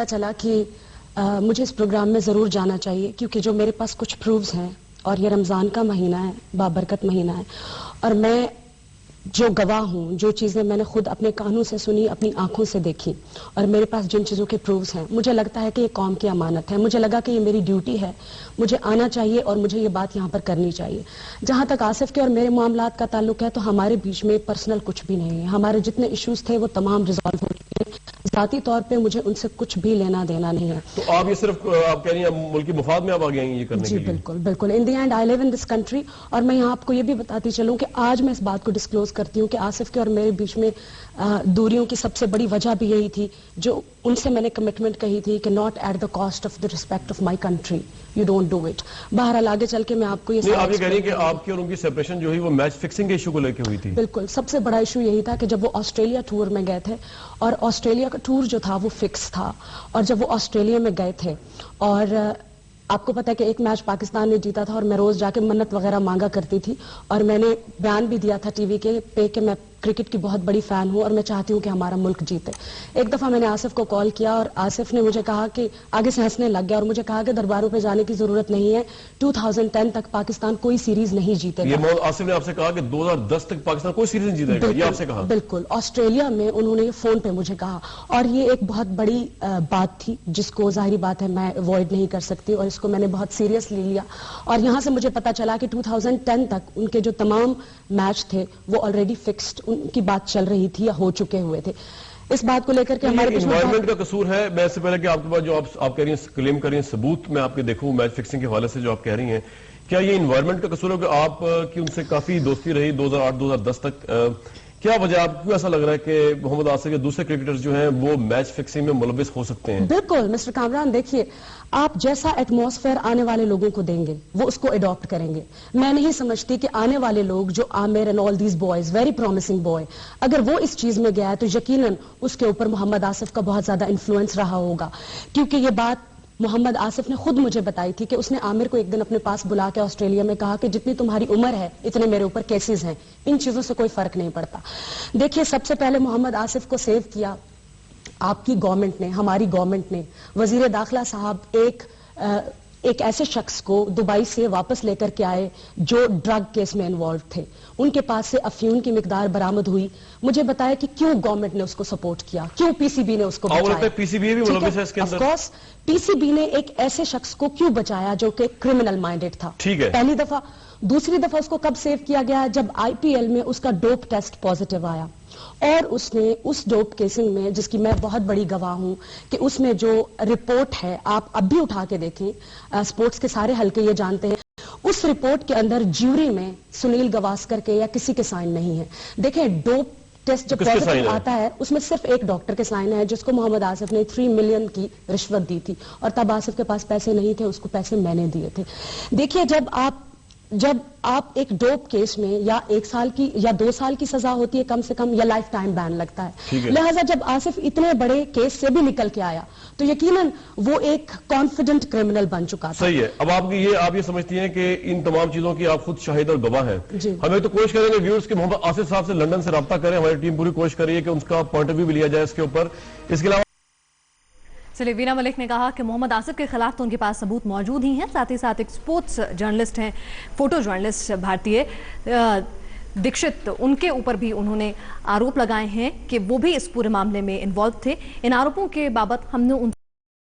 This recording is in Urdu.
چلا کہ مجھے اس پروگرام میں ضرور جانا چاہیے کیونکہ جو میرے پاس کچھ پروفز ہیں اور یہ رمضان کا مہینہ ہے، بابرکت مہینہ ہے، اور میں جو گواہ ہوں، جو چیزیں میں نے خود اپنے کانوں سے سنی، اپنی آنکھوں سے دیکھی، اور میرے پاس جن چیزوں کے پروفز ہیں، مجھے لگتا ہے کہ یہ قوم کی امانت ہے. مجھے لگا کہ یہ میری ڈیوٹی ہے، مجھے آنا چاہیے اور مجھے یہ بات یہاں پر کرنی چاہیے. جہاں تک آصف کے اور میرے معاملات کا تعلق ہے تو ہمارے بیچ میں پرسنل کچھ بھی نہیں ہے. ہمارے جتنے ایشوز تھے وہ تمام ریزالو ہو چکے ہیں. ذاتی طور پہ مجھے ان سے کچھ بھی لینا دینا نہیں ہے. تو آپ یہ صرف آپ کہہ رہی ہیں ملکی مفاد میں آپ آگے آئیں گے یہ کرنے کے لیے؟ جی بالکل بالکل. In the end I live in this country. اور میں یہاں آپ کو یہ بھی بتاتی چلوں کہ آج میں اس بات کو ڈسکلوز کرتی ہوں کہ آصف کے اور میرے بیچ میں دوریوں کی سب سے بڑی وجہ بھی یہی تھی جو ان سے میں نے کمٹمنٹ کہی تھی کہ not at the cost of the respect of my country you don't do it. بہرحال آگے چل کے میں آپ کو یہ آپ یہ کہہ رہی ہیں کہ آپ کی اور ان کی سیپریشن جو ہوئی وہ میچ فکسنگ کے ایشو کو لے کے ہوئی تھی؟ بالکل. سب سے بڑا ایشو یہی تھا کہ جب وہ آسٹریلیا ٹور میں گئے تھے اور آسٹریلیا کا ٹور جو تھا وہ فکس تھا، اور جب وہ آسٹریلیا میں گئے تھے اور آپ کو پتا ہے کہ ایک میچ پاکستان نے جیتا تھا اور میں روز جا کے منت وغیرہ مانگا کرتی تھی اور میں نے بیان بھی دیا تھا ٹی وی کے پہ کہ میں کرکٹ کی بہت بڑی فین ہوں اور میں چاہتی ہوں کہ ہمارا ملک جیتے. ایک دفعہ میں نے آصف کو کال کیا اور آصف نے مجھے کہا کہ آگے سے ہنسنے لگ گیا اور مجھے کہا کہ درباروں پہ جانے کی ضرورت نہیں ہے، 2010 تک پاکستان کوئی سیریز نہیں جیتے گا. یہ آصف نے آپ سے کہا کہ 2010 تک پاکستان کوئی سیریز نہیں جیتے گا، یہ آپ سے کہا؟ بالکل. آسٹریلیا میں انہوں نے یہ فون پہ مجھے کہا اور یہ ایک بہت بڑی بات تھی جس کو ظاہری بات ہے میں اوائڈ نہیں کر سکتی اور اس کو میں نے بہت سیریسلی لیا. اور یہاں سے مجھے پتا چلا کہ 2010 تک ان کے جو تمام میچ تھے وہ آلریڈی فکسڈ، ان کی بات چل رہی تھی یا ہو چکے ہوئے تھے. اس بات کو لے کر کے ہمارے انوائرمنٹ کا قصور ہے. میں اس سے پہلے کہ آپ کے پاس جو آپ کہہ رہی ہیں کلیم کر رہی ہیں ثبوت میں آپ کے دیکھوں میچ فکسنگ کے حوالے سے جو آپ کہہ رہی ہیں، کیا یہ انوائرمنٹ کا قصور ہے کہ آپ کی ان سے کافی دوستی رہی 2008-2010 تک؟ کیا وجہ آپ کو ایسا لگ رہا ہے کہ محمد آصف کے دوسرے کرکٹرز جو ہیں وہ میچ فکسنگ میں ملوث ہو سکتے ہیں؟ بالکل مسٹر کامران. دیکھیے آپ جیسا ایٹماسفیئر آنے والے لوگوں کو دیں گے وہ اس کو اڈاپٹ کریں گے. میں نہیں سمجھتی کہ آنے والے لوگ جو Amir and all these boys very promising boy اگر وہ اس چیز میں گیا ہے تو یقیناً اس کے اوپر محمد آصف کا بہت زیادہ انفلوئنس رہا ہوگا. کیونکہ یہ بات محمد آصف نے خود مجھے بتائی تھی کہ اس نے عامر کو ایک دن اپنے پاس بلا کے آسٹریلیا میں کہا کہ جتنی تمہاری عمر ہے اتنے میرے اوپر کیسز ہیں، ان چیزوں سے کوئی فرق نہیں پڑتا. دیکھیے سب سے پہلے محمد آصف کو سیو کیا آپ کی گورنمنٹ نے، ہماری گورنمنٹ نے. وزیر داخلہ صاحب ایک ایسے شخص کو دبئی سے واپس لے کر کے آئے جو ڈرگ کیس میں انوالو تھے. ان کے پاس سے افیون کی مقدار برآمد ہوئی. مجھے بتایا کہ کیوں گورنمنٹ نے اس کو سپورٹ کیا، کیوں پی سی بی نے اس کو بچایا. پی سی بی بھی ملوث ہے اس کے اندر؟ Of course P C B نے ایک ایسے شخص کو کیوں بچایا جو کہ کرمنل مائنڈڈ تھا. ٹھیک ہے. پہلی دفعہ. دوسری دفعہ اس کو کب سیو کیا گیا جب آئی پی ایل میں اس کا ڈوپ ٹیسٹ پازیٹیو آیا اور اس نے اس ڈوپ کیسنگ میں، جس کی میں بہت بڑی گواہ ہوں کہ اس میں جو رپورٹ ہے آپ اب بھی اٹھا کے دیکھیں، سپورٹس کے سارے حلقے یہ جانتے ہیں، اس رپورٹ کے اندر جیوری میں سنیل گواسکر کے یا کسی کے سائن نہیں ہے. دیکھیں ڈوپ ٹیسٹ جب پازیٹیو آتا ہے اس میں صرف ایک ڈاکٹر کے سائن ہے جس کو محمد آصف نے 3 ملین کی رشوت دی تھی اور تب آصف کے پاس پیسے نہیں تھے، اس کو پیسے میں نے دیے تھے. دیکھیے جب آپ ایک ڈوپ کیس میں یا 1 سال کی یا 2 سال کی سزا ہوتی ہے کم سے کم، یا لائف ٹائم بین لگتا ہے. لہٰذا جب آصف اتنے بڑے کیس سے بھی نکل کے آیا تو یقیناً وہ ایک کانفیڈنٹ کرمنل بن چکا تھا. صحیح ہے. اب آپ یہ سمجھتی ہیں کہ ان تمام چیزوں کی آپ خود شاہد اور گواہ ہیں. ہمیں تو کوشش کریں گے ویورز کہ محمد آصف صاحب سے لندن سے رابطہ کریں. ہماری ٹیم پوری کوشش کر رہی ہے کہ ان کا پوائنٹ آف ویو بھی لیا جائے اس کے اوپر. اس کے علاوہ چلیے وینا ملک نے کہا کہ محمد آصف کے خلاف تو ان کے پاس ثبوت موجود ہی ہیں، ساتھ ہی ساتھ ایک سپورٹس جرنلسٹ ہیں، فوٹو جرنلسٹ بھارتیہ دکشت، ان کے اوپر بھی انہوں نے آروپ لگائے ہیں کہ وہ بھی اس پورے معاملے میں انوالو تھے. ان آروپوں کے بابت ہم نے ان